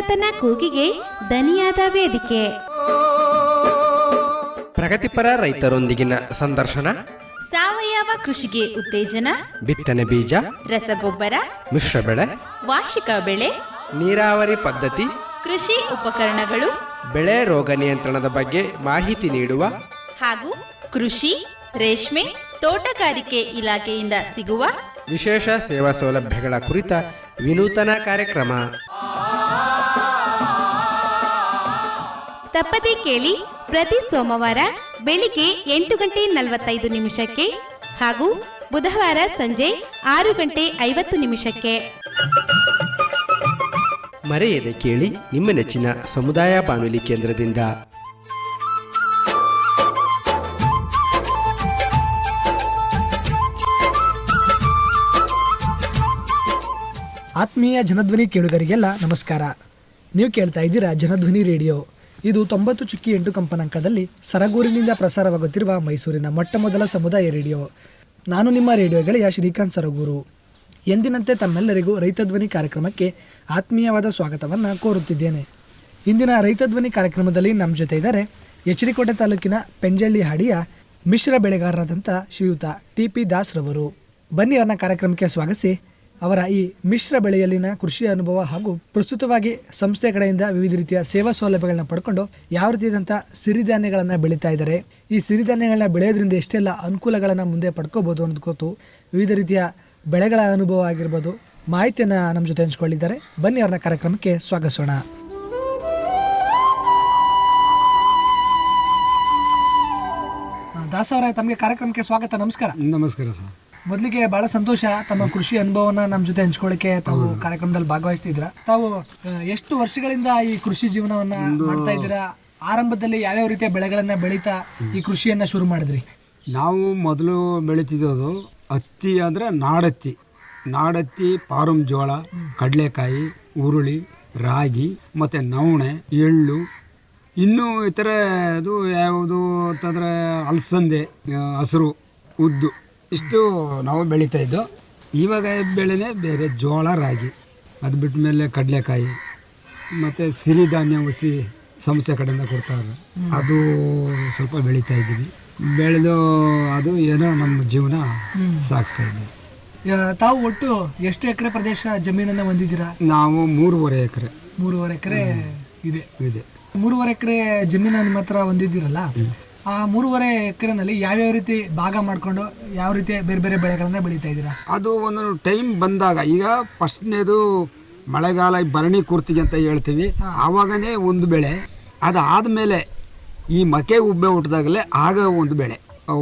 ಅನ್ನದಾತನ ಕೂಗಿಗೆ ದನಿಯಾದ ವೇದಿಕೆ. ಪ್ರಗತಿಪರ ರೈತರೊಂದಿಗಿನ ಸಂದರ್ಶನ, ಸಾವಯವ ಕೃಷಿಗೆ ಉತ್ತೇಜನ, ಬಿತ್ತನೆ ಬೀಜ, ರಸಗೊಬ್ಬರ, ಮಿಶ್ರ ಬೆಳೆ, ವಾರ್ಷಿಕ ಬೆಳೆ, ನೀರಾವರಿ ಪದ್ಧತಿ, ಕೃಷಿ ಉಪಕರಣಗಳು, ಬೆಳೆ ರೋಗ ನಿಯಂತ್ರಣದ ಬಗ್ಗೆ ಮಾಹಿತಿ ನೀಡುವ ಹಾಗೂ ಕೃಷಿ, ರೇಷ್ಮೆ, ತೋಟಗಾರಿಕೆ ಇಲಾಖೆಯಿಂದ ಸಿಗುವ ವಿಶೇಷ ಸೇವಾ ಸೌಲಭ್ಯಗಳ ಕುರಿತ ವಿನೂತನ ಕಾರ್ಯಕ್ರಮ. ತಪ್ಪದೇ ಕೇಳಿ ಪ್ರತಿ ಸೋಮವಾರ ಬೆಳಿಗ್ಗೆ 8:45 ಹಾಗೂ ಬುಧವಾರ ಸಂಜೆ 6:50. ಮರೆಯದೆ ಕೇಳಿ ನಿಮ್ಮ ನೆಚ್ಚಿನ ಸಮುದಾಯ ಬಾನುಲಿ ಕೇಂದ್ರದಿಂದ. ಆತ್ಮೀಯ ಜನಧ್ವನಿ ಕೇಳುಗರಿಗೆಲ್ಲ ನಮಸ್ಕಾರ. ನೀವು ಕೇಳ್ತಾ ಇದ್ದೀರಾ ಜನಧ್ವನಿ ರೇಡಿಯೋ. ಇದು 90.8 ಕಂಪನಾಂಕದಲ್ಲಿ ಸರಗೂರಿನಿಂದ ಪ್ರಸಾರವಾಗುತ್ತಿರುವ ಮೈಸೂರಿನ ಮೊಟ್ಟಮೊದಲ ಸಮುದಾಯ ರೇಡಿಯೋ. ನಾನು ನಿಮ್ಮ ರೇಡಿಯೋ ಗೆಳೆಯ ಶ್ರೀಕಾಂತ್ ಸರಗೂರು. ಎಂದಿನಂತೆ ತಮ್ಮೆಲ್ಲರಿಗೂ ರೈತಧ್ವನಿ ಕಾರ್ಯಕ್ರಮಕ್ಕೆ ಆತ್ಮೀಯವಾದ ಸ್ವಾಗತವನ್ನು ಕೋರುತ್ತಿದ್ದೇನೆ. ಇಂದಿನ ರೈತಧ್ವನಿ ಕಾರ್ಯಕ್ರಮದಲ್ಲಿ ನಮ್ಮ ಜೊತೆ ಇದ್ದಾರೆ ಎಚರಿಕೋಟೆ ತಾಲೂಕಿನ ಪೆಂಜಳ್ಳಿ ಹಾಡಿಯ ಮಿಶ್ರ ಬೆಳೆಗಾರರಾದಂಥ ಶ್ರೀಯುತ TP ದಾಸ್ರವರು. ಬನ್ನಿ ಅವರನ್ನ ಕಾರ್ಯಕ್ರಮಕ್ಕೆ ಸ್ವಾಗತಿಸಿ ಅವರ ಈ ಮಿಶ್ರ ಬೆಳೆಯಲ್ಲಿನ ಕೃಷಿ ಅನುಭವ ಹಾಗೂ ಪ್ರಸ್ತುತವಾಗಿ ಸಂಸ್ಥೆ ಕಡೆಯಿಂದ ವಿವಿಧ ರೀತಿಯ ಸೇವಾ ಸೌಲಭ್ಯಗಳನ್ನ ಪಡ್ಕೊಂಡು ಯಾವ ರೀತಿಯಾದಂಥ ಸಿರಿಧಾನ್ಯಗಳನ್ನು ಬೆಳೀತಾ ಇದ್ದಾರೆ, ಈ ಸಿರಿಧಾನ್ಯಗಳನ್ನ ಬೆಳೆಯೋದ್ರಿಂದ ಎಷ್ಟೆಲ್ಲ ಅನುಕೂಲಗಳನ್ನು ಮುಂದೆ ಪಡ್ಕೋಬೋದು ಅನ್ನೋದು ಗೊತ್ತು. ವಿವಿಧ ರೀತಿಯ ಬೆಳೆಗಳ ಅನುಭವ ಆಗಿರ್ಬೋದು, ಮಾಹಿತಿಯನ್ನು ನಮ್ಮ ಜೊತೆ ಹಂಚ್ಕೊಳ್ಳಿದ್ದಾರೆ. ಬನ್ನಿ ಅವ್ರನ್ನ ಕಾರ್ಯಕ್ರಮಕ್ಕೆ ಸ್ವಾಗತಿಸೋಣ. ದಾಸ ಅವರೇ, ತಮಗೆ ಕಾರ್ಯಕ್ರಮಕ್ಕೆ ಸ್ವಾಗತ. ನಮಸ್ಕಾರ. ನಮಸ್ಕಾರ ಸರ್. ಮೊದಲಿಗೆ ಬಹಳ ಸಂತೋಷ ತಮ್ಮ ಕೃಷಿ ಅನುಭವನ ನಮ್ಮ ಜೊತೆ ಹಂಚ್ಕೊಳ್ಳಿಕ್ಕೆ ತಾವು ಕಾರ್ಯಕ್ರಮದಲ್ಲಿ ಭಾಗವಹಿಸ್ತಿದ್ದೀರಾ. ತಾವು ಎಷ್ಟು ವರ್ಷಗಳಿಂದ ಈ ಕೃಷಿ ಜೀವನವನ್ನ ಮಾಡ್ತಾ ಇದ್ದೀರಾ? ಆರಂಭದಲ್ಲಿ ಯಾವ್ಯಾವ ರೀತಿಯ ಬೆಳೆಗಳನ್ನ ಬೆಳೀತಾ ಈ ಕೃಷಿಯನ್ನ ಶುರು ಮಾಡಿದ್ರಿ? ನಾವು ಮೊದಲು ಬೆಳೀತಿದ್ದೋದು ಹತ್ತಿ, ಅಂದರೆ ನಾಡತ್ತಿ, ಪಾರಂ ಜೋಳ, ಕಡಲೆಕಾಯಿ, ಉರುಳಿ, ರಾಗಿ ಮತ್ತು ನವಣೆ, ಎಳ್ಳು, ಇನ್ನೂ ಇತರ ಅದು ಯಾವುದು ಅಂತಂದರೆ ಅಲಸಂದೆ, ಹಸಿರು, ಉದ್ದು, ಇಷ್ಟು ನಾವು ಬೆಳೀತಾ ಇದ್ದು. ಇವಾಗ ಬೆಳೆನೇ ಬೇರೆ, ಜೋಳ, ರಾಗಿ, ಅದು ಬಿಟ್ಟ ಮೇಲೆ ಕಡಲೆಕಾಯಿ ಮತ್ತು ಸಿರಿಧಾನ್ಯ ಹುಸಿ ಸಂಸ್ಥೆ ಕಡೆಯಿಂದ ಕೊಡ್ತಾರೆ, ಅದು ಸ್ವಲ್ಪ ಬೆಳೀತಾ ಇದ್ದೀವಿ. ಬೆಳೆದು ಅದು ಏನೋ ನಮ್ಮ ಜೀವನ ಸಾಗಿಸ್ತಾ ಇದ್ದೀವಿ. ತಾವು ಒಟ್ಟು ಎಷ್ಟು ಎಕರೆ ಪ್ರದೇಶ ಜಮೀನನ್ನ ಹೊಂದಿದ್ದೀರಾ? ನಾವು 3.5 ಎಕರೆ. 3.5 ಎಕರೆ ಇದೆ. 3.5 ಎಕರೆ ಜಮೀನು ನಿಮ್ಮ ಹತ್ರ ಹೊಂದಿದ್ದೀರಲ್ಲ, ಆ 3.5 ಎಕರೆನಲ್ಲಿ ಯಾವ್ಯಾವ ರೀತಿ ಭಾಗ ಮಾಡಿಕೊಂಡು ಯಾವ ರೀತಿ ಬೇರೆ ಬೇರೆ ಬೆಳೆಗಳನ್ನ ಬೆಳೀತಾ ಇದ್ದೀರಾ? ಅದು ಒಂದೊಂದು ಟೈಮ್ ಬಂದಾಗ, ಈಗ ಫಸ್ಟ್ನೇದು ಮಳೆಗಾಲ ಭರಣಿ ಕೂರ್ತಿಗೆ ಅಂತ ಹೇಳ್ತೀವಿ, ಆವಾಗನೇ ಒಂದು ಬೆಳೆ. ಅದಾದಮೇಲೆ ಈ ಮಕೆ ಉಬ್ಬೆ ಹುಟ್ಟಿದಾಗಲೇ ಆಗ ಒಂದು ಬೆಳೆ,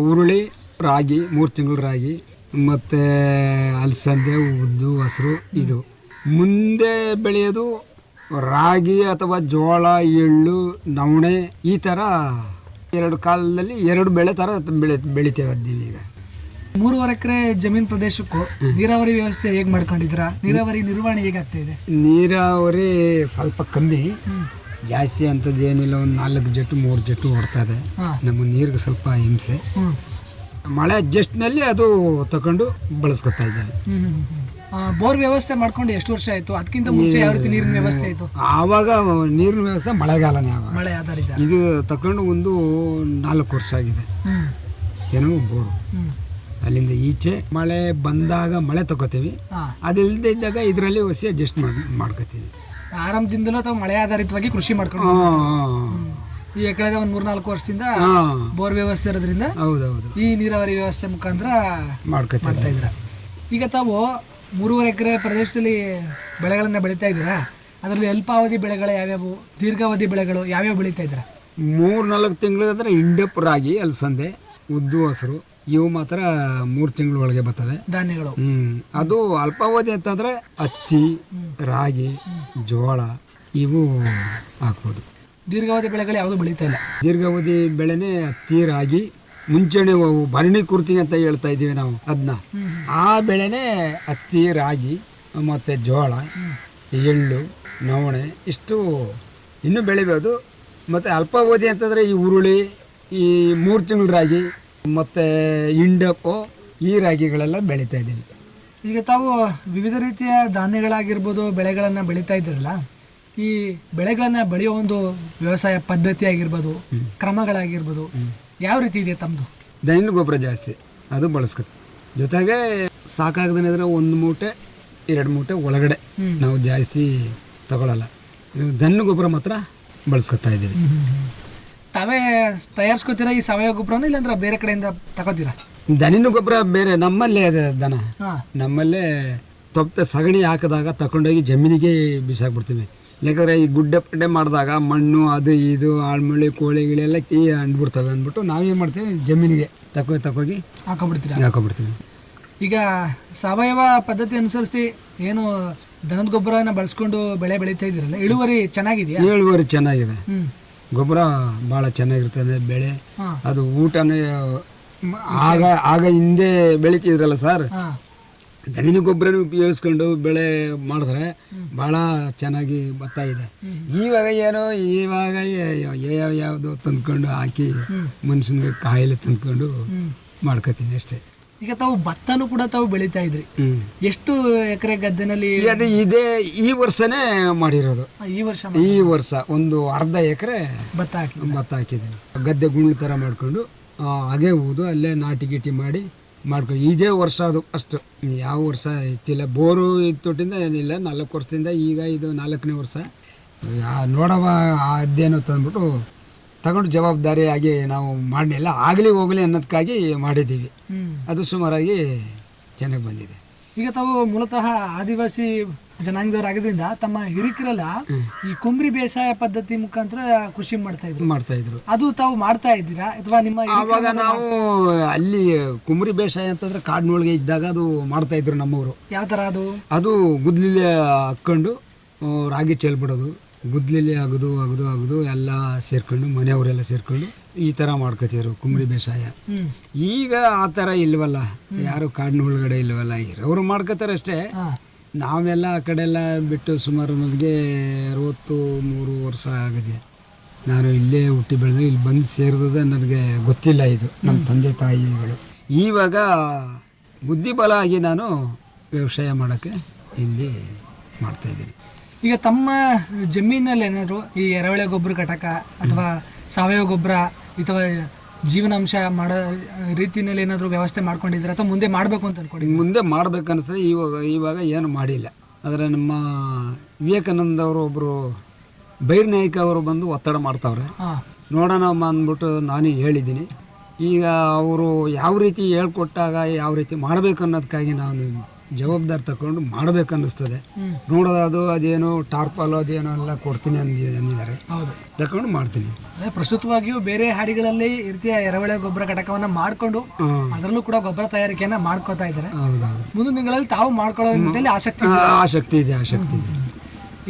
ಉರುಳಿ, ರಾಗಿ, 3 ತಿಂಗಳು ರಾಗಿ, ಮತ್ತು ಅಲಸಂದೆ, ಉದ್ದು, ಹಸಿರು. ಇದು ಮುಂದೆ ಬೆಳೆಯೋದು ರಾಗಿ ಅಥವಾ ಜೋಳ, ಎಳ್ಳು, ನವಣೆ, ಈ ಥರ 2 ಕಾಲದಲ್ಲಿ 2 ಬೆಳೆ ಥರ ಬೆಳಿತೇವೆ ಈಗ. 3.5 ಎಕರೆ ಜಮೀನ್ ಪ್ರದೇಶಕ್ಕೂ ನೀರಾವರಿ ವ್ಯವಸ್ಥೆ ಹೇಗೆ ಮಾಡ್ಕೊಂಡಿದ್ದೀರಾ? ನೀರಾವರಿ ನಿರ್ವಹಣೆ ಹೇಗಾಗ್ತಾ ಇದೆ? ನೀರಾವರಿ ಸ್ವಲ್ಪ ಕಮ್ಮಿ, ಜಾಸ್ತಿ ಅಂಥದ್ದು ಏನಿಲ್ಲ. ಒಂದು 4 ಜೆಟ್ಟು 3 ಜೆಟ್ಟು ಓಡ್ತದೆ. ನಮ್ಮ ನೀರಿಗೆ ಸ್ವಲ್ಪ ಹಿಂಸೆ. ಮಳೆ ಅಡ್ಜಸ್ಟ್ನಲ್ಲಿ ಅದು ತಗೊಂಡು ಬಳಸ್ಕೊತಾ ಇದ್ದೇವೆ. ಬೋರ್ ವ್ಯವಸ್ಥೆ ಮಾಡ್ಕೊಂಡು ಎಷ್ಟು ವರ್ಷ ಆಯ್ತು? ಅದಕ್ಕಿಂತ ಮುಂಚೆ ಯಾವ ರೀತಿ ನೀರಿನ ವ್ಯವಸ್ಥೆ ಇತ್ತು? ಆವಾಗ ನೀರಿನ ವ್ಯವಸ್ಥೆ ಮಳೆಗಾಲನೇ, ಆವಾಗ ಮಳೆ ಆಧಾರಿತ. ಇದು ತಗೊಂಡು ಒಂದು 4 ವರ್ಷ ಆಗಿದೆ ಏನೋ ಬೋರು. ಅಲ್ಲಿಂದ ಈಚೆ ಮಳೆ ಬಂದಾಗ ಮಳೆ ತಗೋತೀವಿ, ಅದಿಲ್ಲದೆ ಇದ್ದಾಗ ಇದರಲ್ಲಿ ಹೊಸ ಅಡ್ಜಸ್ಟ್ ಮಾಡ್ಕೋತೀವಿ. ಆರಂಭದಿಂದಲೂ ತಾವು ಮಳೆ ಆಧಾರಿತವಾಗಿ ಕೃಷಿ ಮಾಡ್ಕೊಂಡು ಈ ಕಳೆದ ಒಂದು 3-4 ವರ್ಷದಿಂದ ಬೋರ್ ವ್ಯವಸ್ಥೆ ಇರೋದ್ರಿಂದ ಹೌದೌದು ಈ ನೀರಾವರಿ ವ್ಯವಸ್ಥೆ ಮುಖಾಂತರ ಮಾಡ್ತಾ ಇದ್ದೀರಾ. ಈಗ ತಾವು 3.5 ಎಕರೆ ಪ್ರದೇಶದಲ್ಲಿ ಬೆಳೆಗಳನ್ನ ಬೆಳೀತಾ ಇದ್ದೀರಾ. ಅದರಲ್ಲಿ ಅಲ್ಪಾವಧಿ ಬೆಳೆಗಳು ಯಾವ್ಯಾವು, ದೀರ್ಘಾವಧಿ ಬೆಳೆಗಳು ಯಾವ್ಯಾವ ಬೆಳೀತಾ ಇದ್ದೀರಾ? 3-4 ತಿಂಗಳಾದ್ರೆ ಇಂಡಪ್, ರಾಗಿ, ಅಲಸಂದೆ, ಉದ್ದು, ಹಸಿರು, ಇವು ಮಾತ್ರ 3 ತಿಂಗಳ ಒಳಗೆ ಬರ್ತವೆ ಧಾನ್ಯಗಳು. ಅದು ಅಲ್ಪಾವಧಿ ಅಂತಂದ್ರೆ ಹತ್ತಿ, ರಾಗಿ, ಜೋಳ ಇವು ಹಾಕ್ಬೋದು. ದೀರ್ಘಾವಧಿ ಬೆಳೆಗಳು ಯಾವುದು ಬೆಳೀತಾ ಇಲ್ಲ. ದೀರ್ಘಾವಧಿ ಬೆಳೆನೇ ಹತ್ತಿ, ರಾಗಿ, ಮುಂಚೆನೆ ಭರಣಿ ಕುರ್ತಿ ಅಂತ ಹೇಳ್ತಾ ಇದ್ದೀವಿ ನಾವು, ಅದನ್ನ ಆ ಬೆಳೆನೇ ಹತ್ತಿ, ರಾಗಿ ಮತ್ತು ಜೋಳ, ಎಳ್ಳು, ನವಣೆ ಇಷ್ಟು ಇನ್ನೂ ಬೆಳಿಬೋದು. ಮತ್ತು ಅಲ್ಪಾವಧಿ ಅಂತಂದರೆ ಈ ಉರುಳಿ, ಈ 3 ತಿಂಗಳ ರಾಗಿ ಮತ್ತು ಇಂಡಪ್ಪು, ಈ ರಾಗಿಗಳೆಲ್ಲ ಬೆಳೀತಾ ಇದ್ದೀವಿ. ಈಗ ತಾವು ವಿವಿಧ ರೀತಿಯ ಧಾನ್ಯಗಳಾಗಿರ್ಬೋದು ಬೆಳೆಗಳನ್ನು ಬೆಳೀತಾ ಇದ್ದೀರಲ್ಲ, ಈ ಬೆಳೆಗಳನ್ನ ಬೆಳೆಯೋ ಒಂದು ವ್ಯವಸಾಯ ಪದ್ಧತಿ ಆಗಿರ್ಬೋದು, ಕ್ರಮಗಳಾಗಿರ್ಬೋದು, ಯಾವ ರೀತಿ ಇದೆ ತಮ್ಮದು? ದೈನಿಕ ಗೊಬ್ಬರ ಜಾಸ್ತಿ ಅದು ಬಳಸ್ಕೊತೀವಿ. ಜೊತೆಗೆ ಸಾಕಾಗದೇ ಇದ್ರೆ 1 ಮೂಟೆ 2 ಮೂಟೆ ಒಳಗಡೆ ನಾವು ಜಾಸ್ತಿ ತಗೊಳ್ಳಲ್ಲ. ದನ ಗೊಬ್ಬರ ಮಾತ್ರ ಬಳಸ್ಕೊತಾ ಇದ್ದೀವಿ. ತಾವೇ ತಯಾರಿಸ್ಕೊತೀರಾ ಈ ಸಾವಯವ ಗೊಬ್ಬರನ, ಇಲ್ಲಾಂದ್ರೆ ಬೇರೆ ಕಡೆಯಿಂದ ತಗೋತೀರಾ? ದನಿನ ಗೊಬ್ಬರ ಬೇರೆ ನಮ್ಮಲ್ಲೇ ಇದೆ. ದನ ಹಾಂ, ನಮ್ಮಲ್ಲೇ ತೊಪ್ಪೆ ಸಗಣಿ ಹಾಕಿದಾಗ ತಗೊಂಡೋಗಿ ಜಮೀನಿಗೆ ಬಿಸಾಕ್ಬಿಡ್ತೀವಿ. ಯಾಕಂದರೆ ಈ ಗುಡ್ಡೆ ಪಡ್ಡೆ ಮಾಡಿದಾಗ ಮಣ್ಣು ಅದು ಇದು ಆಳ್ಮಳ್ಳಿ ಕೋಳಿ ಗಿಳೆಲ್ಲ ಅಂದ್ಬಿಡ್ತವೆ ಅಂದ್ಬಿಟ್ಟು ನಾವೇನು ಮಾಡ್ತೀವಿ, ಜಮೀನಿಗೆ ತಗೋಗಿ ಹಾಕೊಬಿಡ್ತೀವಿ. ಈಗ ಸಾವಯವ ಪದ್ಧತಿ ಅನುಸರಿಸಿ ಏನು ದನದ ಗೊಬ್ಬರನ ಬಳಸ್ಕೊಂಡು ಬೆಳೆ ಬೆಳೀತಾ ಇದ್ದೀರಲ್ಲ, ಇಳುವರಿ ಚೆನ್ನಾಗಿದೆಯಾ? ಇಳುವರಿ ಚೆನ್ನಾಗಿದೆ. ಗೊಬ್ಬರ ಭಾಳ ಚೆನ್ನಾಗಿರ್ತದೆ. ಬೆಳೆ ಅದು ಊಟನೇ ಆಗ ಹಿಂದೆ ಬೆಳಿತಿದ್ರಲ್ಲ ಸರ್, ದನಿನ ಗೊಬ್ಬರನ ಉಪಯೋಗಿಸ್ಕೊಂಡು ಬೆಳೆ ಮಾಡಿದ್ರೆ ಭಾಳ ಚೆನ್ನಾಗಿ ಬರ್ತಾ ಇದೆ. ಇವಾಗ ಯಾವುದು ತಂದ್ಕೊಂಡು ಹಾಕಿ ಮನುಷ್ಯನಿಗೆ ಕಾಯಿಲೆ ತಂದ್ಕೊಂಡು ಮಾಡ್ಕೋತೀವಿ ಅಷ್ಟೇ. ಈಗ ತಾವು ಭತ್ತನೂ ಕೂಡ ತಾವು ಬೆಳೀತಾ ಇದ್ರಿ, ಎಷ್ಟು ಎಕರೆ ಗದ್ದೆನಲ್ಲಿ? ಈ ವರ್ಷನೇ ಮಾಡಿರೋದು. ಈ ವರ್ಷ ಒಂದು ಅರ್ಧ ಎಕರೆ ಭತ್ತ ಹಾಕಿದ್ದೀನಿ. ಗದ್ದೆ ಗುಂಡ್ಲು ಥರ ಮಾಡ್ಕೊಂಡು ಹಾಗೆ ಊದು ಅಲ್ಲೇ ನಾಟಿ ಗೀಟಿ ಮಾಡ್ಕೊಂಡು ಇದೇ ವರ್ಷ ಅದು ಅಷ್ಟು. ಯಾವ ವರ್ಷ ಇತ್ತಿಲ್ಲ. ಬೋರು ತೊಟ್ಟಿಂದ ಏನಿಲ್ಲ. 4 ವರ್ಷದಿಂದ ಈಗ ಇದು 4ನೇ ವರ್ಷ. ನೋಡವ ಅದೇನೋ ತಂದ್ಬಿಟ್ಟು ತಗೊಂಡು ಜವಾಬ್ದಾರಿಯಾಗಿ ನಾವು ಮಾಡಲಿಲ್ಲ. ಆಗಲಿ ಹೋಗಲಿ ಅನ್ನೋದಕ್ಕಾಗಿ ಮಾಡಿದ್ದೀವಿ. ಅದು ಸುಮಾರಾಗಿ ಚೆನ್ನಾಗಿ ಬಂದಿದೆ. ಈಗ ತಾವು ಮೂಲತಃ ಆದಿವಾಸಿ ಜನಾಂಗದವರಾಗಿದ್ದರಿಂದ ತಮ್ಮ ಹಿರಿಕರೆಲ್ಲ ಈ ಕುಂಬ್ರಿ ಬೇಸಾಯ ಪದ್ಧತಿ ಮುಖಾಂತರ ಕೃಷಿ ಮಾಡ್ತಾ ಇದ್ರು. ಅದು ತಾವು ಮಾಡ್ತಾ ಇದ್ದೀರಾ ಅಥವಾ ನಿಮ್ಮ? ಆವಾಗ ನಾವು ಅಲ್ಲಿ ಕುಂಬ್ರಿ ಬೇಸಾಯ ಅಂತಂದ್ರೆ ಕಾಡಿನೊಳಗೆ ಇದ್ದಾಗ ಅದು ಮಾಡ್ತಾ ಇದ್ರು ನಮ್ಮವರು. ಯಾವ ತರ ಅದು ಗುದ್ಲಿಲೆ ಹಾಕ್ಕೊಂಡು ರಾಗಿ ಚೆಲ್ಬಿಡೋದು, ಗುದ್ಲಿಲೆ ಅಗದು ಎಲ್ಲ ಸೇರ್ಕೊಂಡು ಮನೆಯವರೆಲ್ಲ ಸೇರ್ಕೊಂಡು ಈ ಥರ ಮಾಡ್ಕೋತಿದ್ರು ಕುಂಬ್ರಿ ಬೇಸಾಯ. ಈಗ ಆ ಥರ ಇಲ್ವಲ್ಲ, ಯಾರು ಕಾಡಿನ ಒಳಗಡೆ ಇಲ್ವಲ್ಲ, ಇರೋರು ಮಾಡ್ಕೋತಾರೆ ಅಷ್ಟೇ. ನಾವೆಲ್ಲ ಆ ಕಡೆ ಎಲ್ಲ ಬಿಟ್ಟು ಸುಮಾರು ನನಗೆ 63 ವರ್ಷ ಆಗಿದೆ. ನಾನು ಇಲ್ಲೇ ಹುಟ್ಟಿ ಬೆಳೆದು ಇಲ್ಲಿ ಬಂದು ಸೇರಿದ ನನಗೆ ಗೊತ್ತಿಲ್ಲ ಇದು ನಮ್ಮ ತಂದೆ ತಾಯಿಗಳು. ಇವಾಗ ಬುದ್ಧಿಬಲ ಆಗಿ ನಾನು ವ್ಯವಸಾಯ ಮಾಡೋಕ್ಕೆ ಇಲ್ಲಿ ಮಾಡ್ತಾಯಿದ್ದೀನಿ. ಈಗ ತಮ್ಮ ಜಮೀನಲ್ಲಿ ಏನಾದರೂ ಈ ಎರೆಹುಳ ಗೊಬ್ಬರ ಘಟಕ ಅಥವಾ ಸಾವಯವ ಗೊಬ್ಬರ ಅಥವಾ ಜೀವನಾಂಶ ಮಾಡೋ ರೀತಿಯಲ್ಲಿ ಏನಾದರೂ ವ್ಯವಸ್ಥೆ ಮಾಡ್ಕೊಂಡಿದ್ರೆ ಅಥವಾ ಮುಂದೆ ಮಾಡಬೇಕು ಅಂತ ಅನ್ಕೊಂಡಿದ್ದೀನಿ? ಮುಂದೆ ಮಾಡ್ಬೇಕು ಅನಿಸ್ತದೆ. ಇವಾಗ ಏನು ಮಾಡಿಲ್ಲ. ಆದರೆ ನಮ್ಮ ವಿವೇಕಾನಂದ ಅವರು ಒಬ್ಬರು ಬೈರ್ನಾಯ್ಕ ಅವರು ಬಂದು ಒತ್ತಡ ಮಾಡ್ತಾವ್ರೆ, ನೋಡೋಣ ಅಂದ್ಬಿಟ್ಟು ನಾನು ಹೇಳಿದ್ದೀನಿ. ಈಗ ಅವರು ಯಾವ ರೀತಿ ಹೇಳ್ಕೊಟ್ಟಾಗ ಯಾವ ರೀತಿ ಮಾಡಬೇಕು ಅನ್ನೋದಕ್ಕಾಗಿ ನಾನು ಜವಾಬ್ದಾರಿ ತಗೊಂಡು ಮಾಡಬೇಕು ಅನ್ನಿಸ್ತದೆ. ನೋಡೋದು ಅದೇನು ಟಾರ್ಪಾಲ್ ಅದೇನೋ ಎಲ್ಲ ಕೊಡ್ತೀನಿ ಅಂದಿದ್ದಾರೆ. ಹೌದು, ತಗೊಂಡು ಮಾಡ್ತೀನಿ. ಪ್ರಸ್ತುತವಾಗಿಯೂ ಬೇರೆ ಹಾಡಿಗಳಲ್ಲಿ ರೀತಿಯ ಎರೆಹುಳ ಗೊಬ್ಬರ ಘಟಕವನ್ನ ಮಾಡಿಕೊಂಡು ಅದರಲ್ಲೂ ಕೂಡ ಗೊಬ್ಬರ ತಯಾರಿಕೆಯನ್ನ ಮಾಡ್ಕೊತಾ ಇದ್ದಾರೆ. ಮುಂದಿನ ದಿನಗಳಲ್ಲಿ ತಾವು ಮಾಡ್ಕೊಳ್ಳೋ ನಿಟ್ಟಿನಲ್ಲಿ ಆಸಕ್ತಿ ಇದೆ.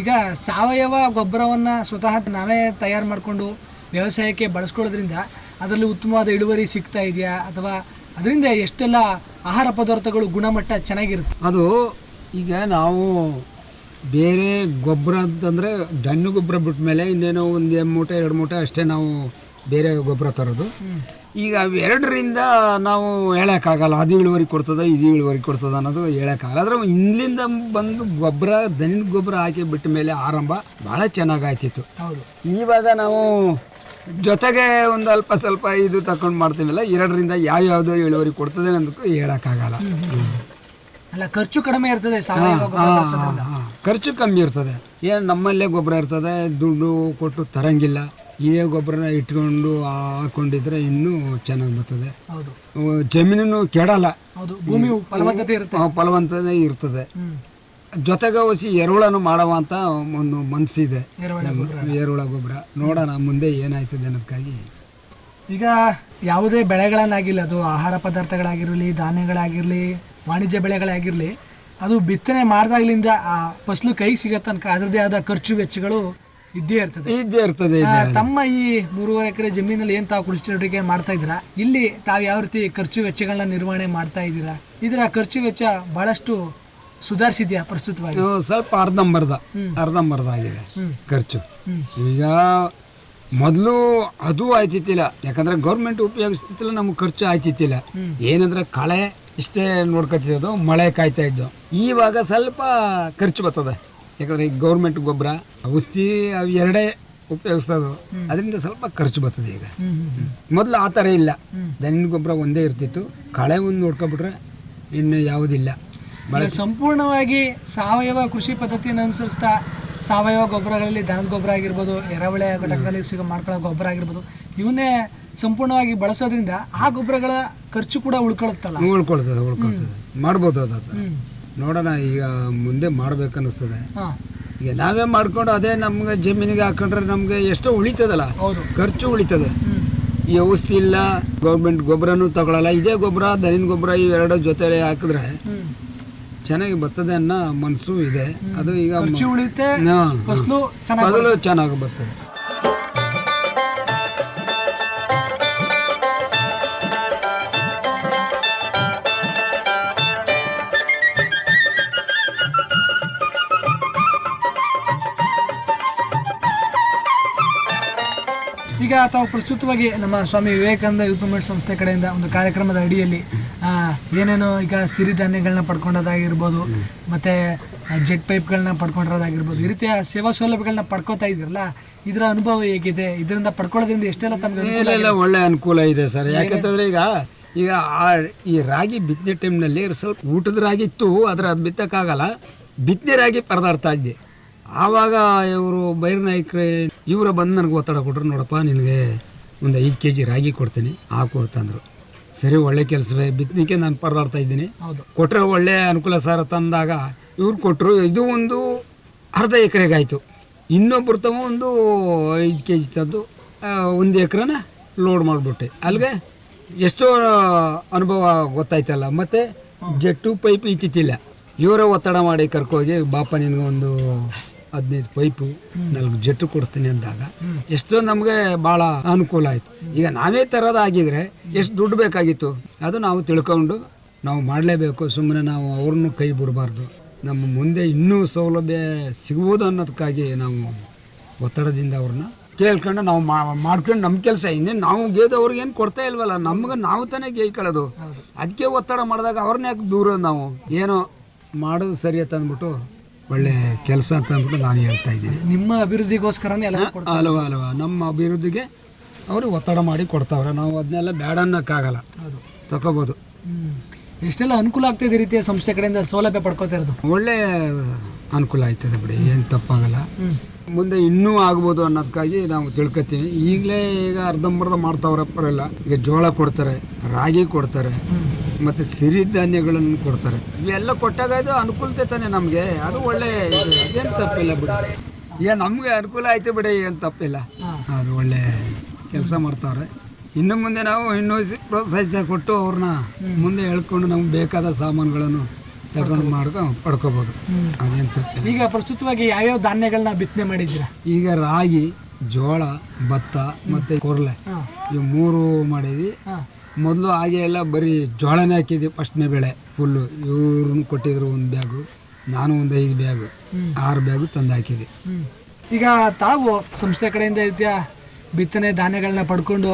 ಈಗ ಸಾವಯವ ಗೊಬ್ಬರವನ್ನ ಸ್ವತಃ ನಾವೇ ತಯಾರು ಮಾಡಿಕೊಂಡು ವ್ಯವಸಾಯಕ್ಕೆ ಬಳಸ್ಕೊಳ್ಳೋದ್ರಿಂದ ಅದರಲ್ಲಿ ಉತ್ತಮವಾದ ಇಳುವರಿ ಸಿಗ್ತಾ ಇದೆಯಾ ಅಥವಾ ಅದರಿಂದ ಎಷ್ಟೆಲ್ಲ ಆಹಾರ ಪದಾರ್ಥಗಳು ಗುಣಮಟ್ಟ ಚೆನ್ನಾಗಿರುತ್ತೆ? ಅದು ಈಗ ನಾವು ಬೇರೆ ಗೊಬ್ಬರ ಅಂತಂದರೆ ದನ ಗೊಬ್ಬರ ಬಿಟ್ಟ ಮೇಲೆ ಇನ್ನೇನೋ 1 ಮೂಟೆ 2 ಮೂಟೆ ಅಷ್ಟೇ ನಾವು ಬೇರೆ ಗೊಬ್ಬರ ತರೋದು. ಈಗ ಅವೆರಡರಿಂದ ನಾವು ಹೇಳೋಕ್ಕಾಗಲ್ಲ ಅದು ಇಳುವರಿ ಕೊಡ್ತದೆ ಇದು ಇಳುವರಿ ಕೊಡ್ತದೆ ಅನ್ನೋದು ಹೇಳೋಕ್ಕಾಗಲ್ಲ. ಆದರೆ ಇಲ್ಲಿಂದ ಬಂದು ಗೊಬ್ಬರ ದನ ಗೊಬ್ಬರ ಹಾಕಿ ಬಿಟ್ಟ ಮೇಲೆ ಆರಂಭ ಭಾಳ ಚೆನ್ನಾಗಾಯ್ತಿತ್ತು. ಇವಾಗ ನಾವು ಜೊತೆಗೆ ಒಂದು ಅಲ್ಪ ಸ್ವಲ್ಪ ಇದು ತಗೊಂಡು ಮಾಡ್ತೀವಲ್ಲ, 2ರಿಂದ ಯಾವ್ಯಾವುದು ಇಳುವರಿ ಕೊಡ್ತದೆ ಅನ್ನೋದಕ್ಕೂ ಹೇಳೋಕ್ಕಾಗಲ್ಲ. ಅಲ್ಲ, ಖರ್ಚು ಕಡಿಮೆ ಇರ್ತದೆ. ಖರ್ಚು ಕಮ್ಮಿ ಇರ್ತದೆ. ಏನು ನಮ್ಮಲ್ಲೇ ಗೊಬ್ಬರ ಇರ್ತದೆ, ದುಡ್ಡು ಕೊಟ್ಟು ತರಂಗಿಲ್ಲ. ಇದೇ ಗೊಬ್ಬರನ ಇಟ್ಕೊಂಡು ಹಾಕೊಂಡಿದ್ರೆ ಇನ್ನೂ ಚೆನ್ನಾಗಿ ಬರ್ತದೆ. ಜಮೀನು ಕೆಡಲ್ಲ, ಭೂಮಿ ಫಲವತ್ತತೆ ಇರ್ತದೆ. ಜೊತೆಗೆ ಹೊಸಿ ಎರೆಹುಳನು ಮಾಡುವಂಥ ಒಂದು ಮನಸ್ಸಿದೆ. ಎರೆಹುಳ ಗೊಬ್ಬರ ನೋಡೋಣ ಮುಂದೆ ಏನಾಯ್ತದೆ ಅನ್ನೋದಕ್ಕಾಗಿ. ಈಗ ಯಾವುದೇ ಬೆಳೆಗಳನ್ನಾಗಿಲ್ಲ, ಅದು ಆಹಾರ ಪದಾರ್ಥಗಳಾಗಿರಲಿ, ಧಾನ್ಯಗಳಾಗಿರಲಿ, ವಾಣಿಜ್ಯ ಬೆಳೆಗಳಾಗಿರಲಿ, ಅದು ಬಿತ್ತನೆ ಮಾಡಿದಾಗ್ಲಿಂದ ಆ ಫಸಲು ಕೈ ಸಿಗೋ ತನಕ ಅದರದೇ ಆದ ಖರ್ಚು ವೆಚ್ಚಗಳು ಇದ್ದೇ ಇರ್ತದೆ. ತಮ್ಮ ಈ 3.5 ಎಕರೆ ಜಮೀನಲ್ಲಿ ಏನ್ ತಾವು ಕೃಷಿ ಚಟುವಟಿಕೆ ಮಾಡ್ತಾ ಇದ್ದೀರಾ, ಇಲ್ಲಿ ತಾವು ಯಾವ ರೀತಿ ಖರ್ಚು ವೆಚ್ಚಗಳನ್ನ ನಿರ್ವಹಣೆ ಮಾಡ್ತಾ ಇದ್ದೀರಾ? ಇದರ ಖರ್ಚು ವೆಚ್ಚ ಬಹಳಷ್ಟು ಸುಧಾರಿಸಿದ್ಯಾ ಪ್ರಸ್ತುತವಾಗಿ? ಸ್ವಲ್ಪ ಅರ್ಧಂಬರ್ಧ ಆಗಿದೆ ಖರ್ಚು. ಈಗ ಮೊದಲು ಅದು ಆಯ್ತಿತ್ತಿಲ್ಲ, ಯಾಕಂದ್ರೆ ಗೌರ್ಮೆಂಟ್ ಉಪಯೋಗಿಸ್ತಿತ್ತಿಲ್ಲ, ನಮ್ಗೆ ಖರ್ಚು ಆಯ್ತಿತ್ತಿಲ್ಲ. ಏನಂದ್ರೆ ಕಳೆ ಇಷ್ಟೇ ನೋಡ್ಕೊತಿದ್ದು, ಮಳೆ ಕಾಯ್ತಾ ಇದ್ದು. ಇವಾಗ ಸ್ವಲ್ಪ ಖರ್ಚು ಬರ್ತದೆ. ಯಾಕಂದರೆ ಈ ಗೌರ್ಮೆಂಟ್ ಗೊಬ್ಬರ ಔಷಧಿ ಅವು ಎರಡೇ ಉಪಯೋಗಿಸೋದು, ಅದರಿಂದ ಸ್ವಲ್ಪ ಖರ್ಚು ಬರ್ತದೆ. ಈಗ ಮೊದಲು ಆ ಥರ ಇಲ್ಲ, ದನಿನ ಗೊಬ್ಬರ ಒಂದೇ ಇರ್ತಿತ್ತು, ಕಳೆ ಒಂದು ನೋಡ್ಕೊಬಿಟ್ರೆ ಇನ್ನು ಯಾವುದಿಲ್ಲ. ಈಗ ಸಂಪೂರ್ಣವಾಗಿ ಸಾವಯವ ಕೃಷಿ ಪದ್ಧತಿಯನ್ನು ಅನುಸರಿಸ್ತಾ ಸಾವಯವ ಗೊಬ್ಬರಗಳಲ್ಲಿ ದನದ ಗೊಬ್ಬರ ಆಗಿರ್ಬೋದು, ಎರೆಹುಳ ಘಟಕದಲ್ಲಿ ಮಾಡ್ಕೊಳ್ಳೋ ಗೊಬ್ಬರ ಆಗಿರ್ಬೋದು, ಇವನ್ನೇ ಸಂಪೂರ್ಣವಾಗಿ ಬಳಸೋದ್ರಿಂದ ಆ ಗೊಬ್ಬರಗಳ ಖರ್ಚು ಕೂಡ ಉಳ್ಕೊಳ್ತದೆ ಮಾಡ್ಬೋದು. ಅದು ನೋಡೋಣ, ಈಗ ಮುಂದೆ ಮಾಡ್ಬೇಕನ್ನಿಸ್ತದೆ. ಈಗ ನಾವೇ ಮಾಡ್ಕೊಂಡು ಅದೇ ನಮ್ಗೆ ಜಮೀನಿಗೆ ಹಾಕೊಂಡ್ರೆ ನಮ್ಗೆ ಎಷ್ಟೋ ಉಳಿತದಲ್ಲ, ಖರ್ಚು ಉಳಿತದೆ. ಈ ಔಷಧಿ ಇಲ್ಲ, ಗೌರ್ಮೆಂಟ್ ಗೊಬ್ಬರನೂ ತಗೊಳ್ಳಲ್ಲ, ಇದೇ ಗೊಬ್ಬರ ದನಿನ ಗೊಬ್ಬರ ಇವೆರಡು ಜೊತೆ ಹಾಕಿದ್ರೆ ಚೆನ್ನಾಗಿ ಬರ್ತದೆ ಅನ್ನೋ ಮನಸ್ಸು ಇದೆ. ಅದು ಈಗ ಫಸಲು ಚೆನ್ನಾಗಿ ಬರ್ತದೆ. ಈಗ ತಾವು ಪ್ರಸ್ತುತವಾಗಿ ನಮ್ಮ ಸ್ವಾಮಿ ವಿವೇಕಾನಂದ ಯೂತ್ ಮೂವ್ಮೆಂಟ್ ಸಂಸ್ಥೆ ಕಡೆಯಿಂದ ಒಂದು ಕಾರ್ಯಕ್ರಮದ ಅಡಿಯಲ್ಲಿ ಏನೇನೋ ಈಗ ಸಿರಿಧಾನ್ಯಗಳನ್ನ ಪಡ್ಕೊಂಡೋದಾಗಿರ್ಬೋದು, ಮತ್ತು ಜೆಟ್ ಪೈಪ್ಗಳನ್ನ ಪಡ್ಕೊಂಡಿರೋದಾಗಿರ್ಬೋದು, ಈ ರೀತಿಯ ಸೇವಾ ಸೌಲಭ್ಯಗಳನ್ನ ಪಡ್ಕೋತಾ ಇದ್ದೀರಲ್ಲ, ಇದರ ಅನುಭವ ಹೇಗಿದೆ? ಇದರಿಂದ ಪಡ್ಕೊಳ್ಳೋದ್ರಿಂದ ಎಷ್ಟೆಲ್ಲ ತಮಗೆ ಒಳ್ಳೆ ಅನುಕೂಲ ಇದೆ ಸರ್. ಯಾಕಂತಂದರೆ ಈಗ ಈ ರಾಗಿ ಬಿತ್ತನೆ ಟೈಮ್ನಲ್ಲಿ ಸ್ವಲ್ಪ ಊಟದ ರಾಗಿ ಇತ್ತು, ಆದರೆ ಅದು ಬಿತ್ತಕ್ಕಾಗಲ್ಲ, ಬಿತ್ತನೆ ರಾಗಿ ಪರದಾಡ್ತಾ ಇದ್ದೆ. ಆವಾಗ ಇವರು ಬೈರನಾಯ್ಕರೇ ಇವರ ಬಂದು ನನಗೆ ಒತ್ತಡ ಕೊಟ್ಟರು, ನೋಡಪ್ಪ ನಿನಗೆ ಒಂದು 5 kg ರಾಗಿ ಕೊಡ್ತೀನಿ ಹಾಕು ಅಂತಂದರು. ಸರಿ, ಒಳ್ಳೆ ಕೆಲಸವೇ, ಬಿತ್ತನಿಕೆ ನಾನು ಪರದಾಡ್ತಾ ಇದ್ದೀನಿ, ಕೊಟ್ಟರೆ ಒಳ್ಳೆ ಅನುಕೂಲ ಸರ್ ತಂದಾಗ ಇವ್ರು ಕೊಟ್ಟರು. ಇದು ಒಂದು ಅರ್ಧ ಎಕರೆಗಾಯಿತು. ಇನ್ನೊಬ್ಬರು ತಮ್ಮ ಒಂದು 5 kg ತಂದು 1 ಎಕರೆನ ಲೋಡ್ ಮಾಡಿಬಿಟ್ಟೆ. ಅಲ್ಲಿಗೆ ಎಷ್ಟೋ ಅನುಭವ ಗೊತ್ತಾಯ್ತಲ್ಲ. ಮತ್ತು ಜೆಟ್ಟು ಪೈಪ್ ಇತ್ತಿತ್ತಿಲ್ಲ, ಇವರೇ ಒತ್ತಡ ಮಾಡಿ ಕರ್ಕೋಗಿ, ಬಾಪ ನಿನಗೆ ಒಂದು 15 ಪೈಪು 4 ಜೆಟ್ಟು ಕೊಡಿಸ್ತೀನಿ ಅಂದಾಗ ಎಷ್ಟೋ ನಮಗೆ ಭಾಳ ಅನುಕೂಲ ಆಯಿತು. ಈಗ ನಾವೇ ತರೋದಾಗಿದ್ರೆ ಎಷ್ಟು ದುಡ್ಡು ಬೇಕಾಗಿತ್ತು, ಅದು ನಾವು ತಿಳ್ಕೊಂಡು ನಾವು ಮಾಡಲೇಬೇಕು. ಸುಮ್ಮನೆ ನಾವು ಅವ್ರನ್ನೂ ಕೈ ಬಿಡಬಾರ್ದು. ನಮ್ಮ ಮುಂದೆ ಇನ್ನೂ ಸೌಲಭ್ಯ ಸಿಗ್ಬೋದು ಅನ್ನೋದಕ್ಕಾಗಿ ನಾವು ಒತ್ತಡದಿಂದ ಅವ್ರನ್ನ ಕೇಳ್ಕೊಂಡು ನಾವು ಮಾಡ್ಕೊಂಡು ನಮ್ಮ ಕೆಲಸ ಇನ್ನೇನು ನಾವು ಗೇದವ್ರಿಗೆ ಏನು ಕೊಡ್ತಾ ಇಲ್ವಲ್ಲ, ನಮ್ಗೆ ನಾವು ತಾನೇ ಗೇಯ್ಕೊಳ್ಳೋದು. ಅದಕ್ಕೆ ಒತ್ತಡ ಮಾಡಿದಾಗ ಅವ್ರನ್ನ ಯಾಕೆ ದೂರ ನಾವು ಏನೋ ಮಾಡೋದು ಸರಿ ಅಂತ ಅಂದ್ಬಿಟ್ಟು ಒಳ್ಳೆ ಕೆಲಸ ಅಂತ ಅಂದ್ಬಿಟ್ಟು ನಾನು ಹೇಳ್ತಾ ಇದ್ದೀನಿ. ನಿಮ್ಮ ಅಭಿವೃದ್ಧಿಗೋಸ್ಕರನೇ ಅಲ್ವಾ ನಮ್ಮ ಅಭಿವೃದ್ಧಿಗೆ ಅವರು ಒತ್ತಡ ಮಾಡಿ ಕೊಡ್ತಾವ್ರೆ. ನಾವು ಅದನ್ನೆಲ್ಲ ಬೇಡ ಅನ್ನೋಕ್ಕಾಗಲ್ಲ, ತಗೋಬೋದು. ಎಷ್ಟೆಲ್ಲ ಅನುಕೂಲ ಆಗ್ತದೆ ಈ ರೀತಿಯ ಸಂಸ್ಥೆ ಕಡೆಯಿಂದ ಸೌಲಭ್ಯ ಪಡ್ಕೋತಾ ಇರೋದು? ಒಳ್ಳೆ ಅನುಕೂಲ ಆಯ್ತದೆ ಬಿಡಿ, ಏನು ತಪ್ಪಾಗಲ್ಲ. ಮುಂದೆ ಇನ್ನೂ ಆಗ್ಬೋದು ಅನ್ನೋದಕ್ಕಾಗಿ ನಾವು ತಿಳ್ಕೊತೀವಿ. ಈಗಲೇ ಈಗ ಅರ್ಧಂಬರ್ಧ ಮಾಡ್ತಾವ್ರೆ ಪರಲ್ಲ. ಈಗ ಜೋಳ ಕೊಡ್ತಾರೆ, ರಾಗಿ ಕೊಡ್ತಾರೆ, ಮತ್ತು ಸಿರಿಧಾನ್ಯಗಳನ್ನು ಕೊಡ್ತಾರೆ. ಇವೆಲ್ಲ ಕೊಟ್ಟಾಗ ಇದು ಅನುಕೂಲತೆ ತಾನೆ ನಮಗೆ, ಅದು ಒಳ್ಳೆ ಅದೇನು ತಪ್ಪಿಲ್ಲ ಬಿಡಿ. ಈಗ ನಮಗೆ ಅನುಕೂಲ ಆಯ್ತು ಬಿಡಿ, ಏನು ತಪ್ಪಿಲ್ಲ. ಅದು ಒಳ್ಳೆ ಕೆಲಸ ಮಾಡ್ತಾವ್ರೆ. ಇನ್ನು ಮುಂದೆ ನಾವು ಇನ್ನೂ ಪ್ರೋತ್ಸಾಹಿಸ ಕೊಟ್ಟು ಅವ್ರನ್ನ ಮುಂದೆ ಹೇಳ್ಕೊಂಡು ನಮ್ಗೆ ಬೇಕಾದ ಸಾಮಾನುಗಳನ್ನು ತಗೊಂಡು ಪಡ್ಕೋಬೋದು, ಅದೇನು ತಪ್ಪಿಲ್ಲ. ಈಗ ಪ್ರಸ್ತುತವಾಗಿ ಯಾವ್ಯಾವ ಧಾನ್ಯಗಳನ್ನ ಬಿತ್ತನೆ ಮಾಡಿದ್ದೀರಾ? ಈಗ ರಾಗಿ, ಜೋಳ, ಭತ್ತ ಮತ್ತು ಕೊರ್ಲೆ ಇವು 3 ಮಾಡಿದ್ವಿ. ಮೊದಲು ಹಾಗೆ ಎಲ್ಲ ಬರೀ ಜೋಳನೇ ಹಾಕಿದ್ವಿ ಫಸ್ಟ್ನೇ ಬೆಳೆ ಫುಲ್ಲು. ಇವ್ರನ್ನ ಕೊಟ್ಟಿದ್ರು 1 ಬ್ಯಾಗು, ನಾನು ಒಂದು 5 ಬ್ಯಾಗು 6 ಬ್ಯಾಗು ತಂದು ಹಾಕಿದ್ವಿ. ಈಗ ತಾವು ಸಂಸ್ಥೆ ಕಡೆಯಿಂದ ರೀತಿಯ ಬಿತ್ತನೆ ಧಾನ್ಯಗಳನ್ನ ಪಡ್ಕೊಂಡು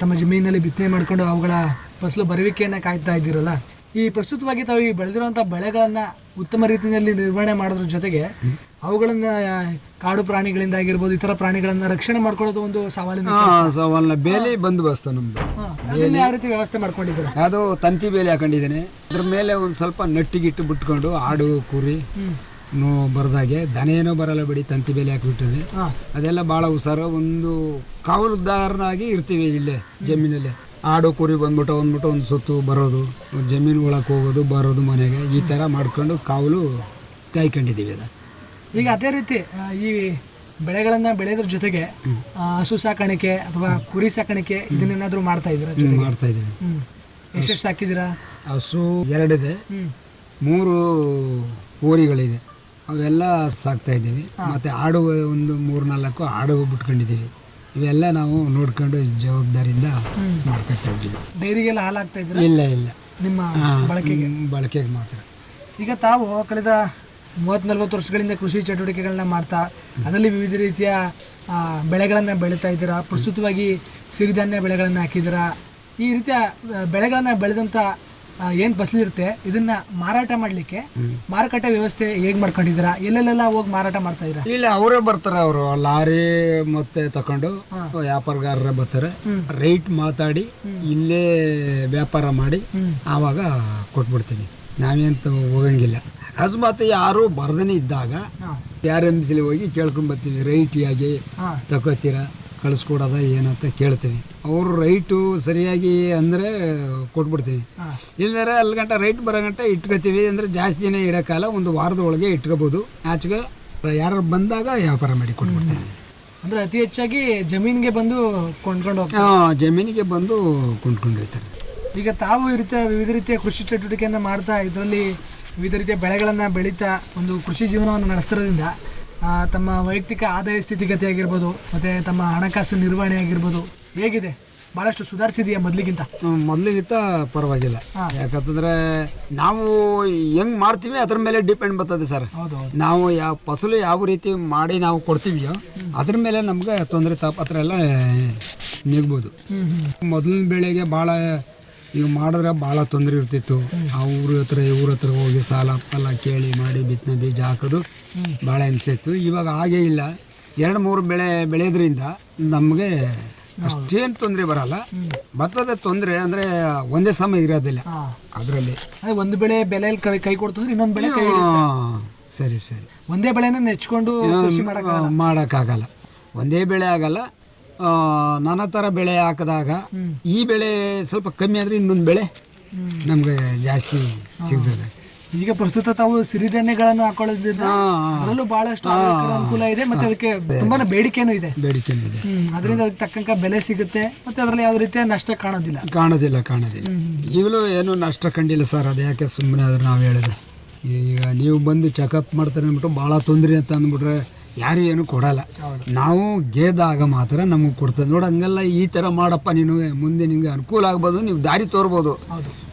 ತಮ್ಮ ಜಮೀನಿನಲ್ಲಿ ಬಿತ್ತನೆ ಮಾಡಿಕೊಂಡು ಅವುಗಳ ಫಸಲು ಬರುವಿಕೆಯನ್ನು ಕಾಯ್ತಾ ಇದ್ದೀರಲ್ಲ, ಈ ಪ್ರಸ್ತುತವಾಗಿ ತಾವು ಈ ಬೆಳೆದಿರುವಂಥ ಬೆಳೆಗಳನ್ನು ಉತ್ತಮ ರೀತಿಯಲ್ಲಿ ನಿರ್ವಹಣೆ ಮಾಡೋದ್ರ ಜೊತೆಗೆ ಅವುಗಳನ್ನು ಕಾಡು ಪ್ರಾಣಿಗಳಿಂದ ಆಗಿರ್ಬೋದು, ಇತರ ಪ್ರಾಣಿಗಳನ್ನು ರಕ್ಷಣೆ ಮಾಡ್ಕೊಳ್ಳೋದು ಒಂದು ಸವಾಲಿನ ಬೇಲಿ ಬಂದೋಬಸ್ತು ನಮ್ಮದು. ಯಾವ ರೀತಿ ವ್ಯವಸ್ಥೆ ಮಾಡ್ಕೊಂಡಿದ್ದೀರಾ? ಅದು ತಂತಿ ಬೇಲಿ ಹಾಕೊಂಡಿದ್ದೇನೆ. ಅದ್ರ ಮೇಲೆ ಒಂದು ಸ್ವಲ್ಪ ನಟ್ಟಿಗಿಟ್ಟು ಬಿಟ್ಕೊಂಡು ಆಡು ಕುರಿ ಬರದಾಗೆ, ದನ ಏನೋ ಬರಲ್ಲ ಬಿಡಿ, ತಂತಿ ಬೇಲಿ ಹಾಕಿಬಿಟ್ಟಿದೆ. ಅದೆಲ್ಲ ಭಾಳ ಹುಷಾರು. ಒಂದು ಕಾವಲುದಾರನಾಗಿ ಇರ್ತೀವಿ ಇಲ್ಲೇ ಜಮೀನಲ್ಲಿ. ಆಡು ಕುರಿ ಬಂದ್ಬಿಟ್ಟು ಒಂದು ಸುತ್ತು ಬರೋದು, ಜಮೀನು ಒಳಕ್ಕೆ ಹೋಗೋದು ಬರೋದು ಮನೆಗೆ, ಈ ಥರ ಮಾಡ್ಕೊಂಡು ಕಾವಲು ಕಾಯ್ಕೊಂಡಿದ್ದೀವಿ. ಅದು ಈಗ ಅದೇ ರೀತಿ ಈ ಬೆಳೆಗಳನ್ನು ಬೆಳೆಯೋದ್ರ ಜೊತೆಗೆ ಹಸು ಸಾಕಾಣಿಕೆ ಅಥವಾ ಕುರಿ ಸಾಕಾಣಿಕೆ ಇದನ್ನೇನಾದರೂ ಮಾಡ್ತಾ ಇದ್ದೀರಾ? ಮಾಡ್ತಾ ಇದ್ದೀವಿ. ಎಷ್ಟೆಷ್ಟು ಸಾಕಿದ್ದೀರಾ? ಹಸು 2 ಇದೆ, 3 ಊರಿಗಳಿದೆ, ಅವೆಲ್ಲ ಸಾಕ್ತಾ ಇದ್ದೀವಿ. ಮತ್ತು ಆಡು ಒಂದು 3-4 ಆಡು ಬಿಟ್ಕೊಂಡಿದ್ದೀವಿ. ಇವೆಲ್ಲ ನಾವು ನೋಡ್ಕೊಂಡು ಜವಾಬ್ದಾರಿಯಿಂದ ಮಾಡ್ಕೊತಾ ಇದ್ದೀವಿ. ಡೈರಿಗೆಲ್ಲ ಹಾಲು ಹಾಕ್ತಾ ಇದ್ದೀರಾ? ಇಲ್ಲ, ನಿಮ್ಮ ಬಳಕೆಗೆ ಮಾತ್ರ. ಈಗ ತಾವು ಕಳೆದ 30-40 ವರ್ಷಗಳಿಂದ ಕೃಷಿ ಚಟುವಟಿಕೆಗಳನ್ನ ಮಾಡ್ತಾ ಅದರಲ್ಲಿ ವಿವಿಧ ರೀತಿಯ ಬೆಳೆಗಳನ್ನು ಬೆಳೀತಾ ಇದ್ದೀರಾ. ಪ್ರಸ್ತುತವಾಗಿ ಸಿರಿಧಾನ್ಯ ಬೆಳೆಗಳನ್ನು ಹಾಕಿದ್ದೀರಾ. ಈ ರೀತಿಯ ಬೆಳೆಗಳನ್ನು ಬೆಳೆದಂಥ ಏನ್ ಫಸಲಿರುತ್ತೆ ಇದನ್ನ ಮಾರಾಟ ಮಾಡ್ಲಿಕ್ಕೆ ಮಾರುಕಟ್ಟೆ ವ್ಯವಸ್ಥೆ ಹೇಗ್ ಮಾಡ್ಕೊಂಡಿದ್ದೀರಾ? ಎಲ್ಲೆಲ್ಲೆಲ್ಲ ಹೋಗಿ ಮಾರಾಟ ಮಾಡ್ತಾ ಇದ್ದೀರಾ? ಇಲ್ಲ, ಅವರೇ ಬರ್ತಾರೆ. ಅವರು ಲಾರಿ ಮತ್ತೆ ತಕೊಂಡು ವ್ಯಾಪಾರಗಾರರೇ ಬರ್ತಾರೆ. ರೇಟ್ ಮಾತಾಡಿ ಇಲ್ಲೇ ವ್ಯಾಪಾರ ಮಾಡಿ ಆವಾಗ ಕೊಟ್ಬಿಡ್ತೀವಿ. ನಾವೇಂತ ಹೋಗಂಗಿಲ್ಲ. ಅಕಸ್ಮಾತ್ ಯಾರು ಬರ್ದನೇ ಇದ್ದಾಗ RMC ಹೋಗಿ ಕೇಳ್ಕೊಂಡ್ ಬರ್ತೀವಿ, ರೈಟ್ ಹೇಗೆ ತಗೋತೀರಾ, ಕಳಿಸ್ಕೊಡೋದ ಏನಂತ ಕೇಳ್ತೀವಿ. ಅವರು ರೈಟು ಸರಿಯಾಗಿ ಅಂದರೆ ಕೊಟ್ಬಿಡ್ತೀವಿ. ಇಲ್ಲದ್ರೆ ಅಲ್ಲಿ ಗಂಟ ರೈಟ್ ಬರೋ ಗಂಟ ಇಟ್ಕೋತೀವಿ. ಅಂದರೆ ಜಾಸ್ತಿ ದಿನ ಇಡೋಕ್ಕಲ್ಲ, ಒಂದು ವಾರದ ಒಳಗೆ ಇಟ್ಕೋಬೋದು. ಆಚೆಗೆ ಯಾರು ಬಂದಾಗ ವ್ಯಾಪಾರ ಮಾಡಿ ಕೊಟ್ಬಿಡ್ತೀವಿ. ಅಂದ್ರೆ ಅತಿ ಹೆಚ್ಚಾಗಿ ಜಮೀನಿಗೆ ಬಂದು ಕೊಂಡ್ಕೊಂಡು ಹೋಗ್ತಾರೆ. ಜಮೀನಿಗೆ ಬಂದು ಕೊಂಡ್ಕೊಂಡಿರ್ತಾರೆ. ಈಗ ತಾವು ವಿವಿಧ ರೀತಿಯ ಕೃಷಿ ಚಟುವಟಿಕೆಯನ್ನು ಮಾಡ್ತಾ ಇದರಲ್ಲಿ ವಿವಿಧ ರೀತಿಯ ಬೆಳೆಗಳನ್ನು ಬೆಳೀತಾ ಒಂದು ಕೃಷಿ ಜೀವನವನ್ನು ನಡೆಸ್ತಿರೋದ್ರಿಂದ ತಮ್ಮ ವೈಯಕ್ತಿಕ ಆದಾಯ ಸ್ಥಿತಿಗತಿ ಆಗಿರ್ಬೋದು ಮತ್ತು ತಮ್ಮ ಹಣಕಾಸು ನಿರ್ವಹಣೆ ಆಗಿರ್ಬೋದು ಹೇಗಿದೆ? ಭಾಳಷ್ಟು ಸುಧಾರಿಸಿದೆಯಾ ಮೊದಲಿಗಿಂತ? ಮೊದಲಿಗಿಂತ ಪರವಾಗಿಲ್ಲ. ಯಾಕಂತಂದ್ರೆ ನಾವು ಹೆಂಗ್ ಮಾಡ್ತೀವಿ ಅದ್ರ ಮೇಲೆ ಡಿಪೆಂಡ್ ಬರ್ತದೆ ಸರ್. ನಾವು ಯಾವ ಫಸಲು ಯಾವ ರೀತಿ ಮಾಡಿ ನಾವು ಕೊಡ್ತೀವಿಯೋ ಅದ್ರ ಮೇಲೆ ನಮ್ಗೆ ತೊಂದರೆ ತಾಪತ್ರ ಎಲ್ಲ ನಿಗ್ಬೋದು. ಮೊದಲಿನ ಬೆಳೆಗೆ ಭಾಳ ಈಗ ಮಾಡಿದ್ರೆ ಭಾಳ ತೊಂದರೆ ಇರ್ತಿತ್ತು. ಅವ್ರ ಹತ್ರ ಇವ್ರ ಹತ್ರ ಹೋಗಿ ಸಾಲ ಫಲ ಕೇಳಿ ಮಾಡಿ ಬಿತ್ತನೆ ಬೀಜ ಹಾಕೋದು ಭಾಳ ಹಿಂಸೆ ಇತ್ತು. ಇವಾಗ ಹಾಗೇ ಇಲ್ಲ. 2-3 ಬೆಳೆ ಬೆಳೆಯೋದ್ರಿಂದ ನಮಗೆ ಅಷ್ಟೇನು ತೊಂದರೆ ಬರಲ್ಲ. ಭತ್ತದ ತೊಂದರೆ ಅಂದರೆ ಒಂದೇ ಸಮಯ ಇರೋದಿಲ್ಲ ಅದರಲ್ಲಿ. ಒಂದು ಬೆಳೆ ಬೆಲೆಯಲ್ಲಿ ಕೈ ಕೊಡ್ತಂದ್ರೆ ಇನ್ನೊಂದು ಬೆಳೆ ಕೈ ಸರಿ ಸರಿ ಒಂದೇ ಬೆಳೆನ ನೆಚ್ಕೊಂಡು ಮಾಡೋಕ್ಕಾಗಲ್ಲ. ಒಂದೇ ಬೆಳೆ ಆಗಲ್ಲ. ನಾನಾ ಥರ ಬೆಳೆ ಹಾಕಿದಾಗ ಈ ಬೆಳೆ ಸ್ವಲ್ಪ ಕಮ್ಮಿ ಆದರೆ ಇನ್ನೊಂದು ಬೆಳೆ ನಮಗೆ ಜಾಸ್ತಿ ಸಿಗ್ತದೆ. ಈಗ ಪ್ರಸ್ತುತ ತಾವು ಸಿರಿಧಾನ್ಯಗಳನ್ನು ಹಾಕೊಳ್ಳೋದ್ರಿಂದ ಅದರಲ್ಲೂ ಬಹಳಷ್ಟು ಅನುಕೂಲ ಇದೆ ಮತ್ತೆ ಅದಕ್ಕೆ ತುಂಬಾನೇ ಬೇಡಿಕೆನೂ ಇದೆ. ಅದರಿಂದ ಅದಕ್ಕೆ ತಕ್ಕಂತ ಬೆಲೆ ಸಿಗುತ್ತೆ ಮತ್ತೆ ಅದರಲ್ಲಿ ಯಾವ ರೀತಿಯ ನಷ್ಟ ಕಾಣೋದಿಲ್ಲ. ಈಗಲೂ ಏನು ನಷ್ಟ ಕಂಡಿಲ್ಲ ಸರ್. ಅದು ಯಾಕೆ ಸುಮ್ಮನೆ ಆದ್ರೆ ನಾವು ಹೇಳಿದೆ. ಈಗ ನೀವು ಬಂದು ಚೆಕಪ್ ಮಾಡ್ತಾರೆ ಅಂದ್ಬಿಟ್ಟು ಭಾಳ ತೊಂದರೆ ಅಂತ ಅಂದ್ಬಿಟ್ರೆ ಯಾರು ಏನು ಕೊಡಲ್ಲ. ನಾವು ಗೇದಾಗ ಮಾತ್ರ ನಮಗೆ ಕೊಡ್ತದೆ. ನೋಡಿ ಹಂಗೆಲ್ಲ ಈ ಥರ ಮಾಡಪ್ಪ, ನೀನು ಮುಂದೆ ನಿಮ್ಗೆ ಅನುಕೂಲ ಆಗ್ಬೋದು, ನೀವು ದಾರಿ ತೋರ್ಬೋದು.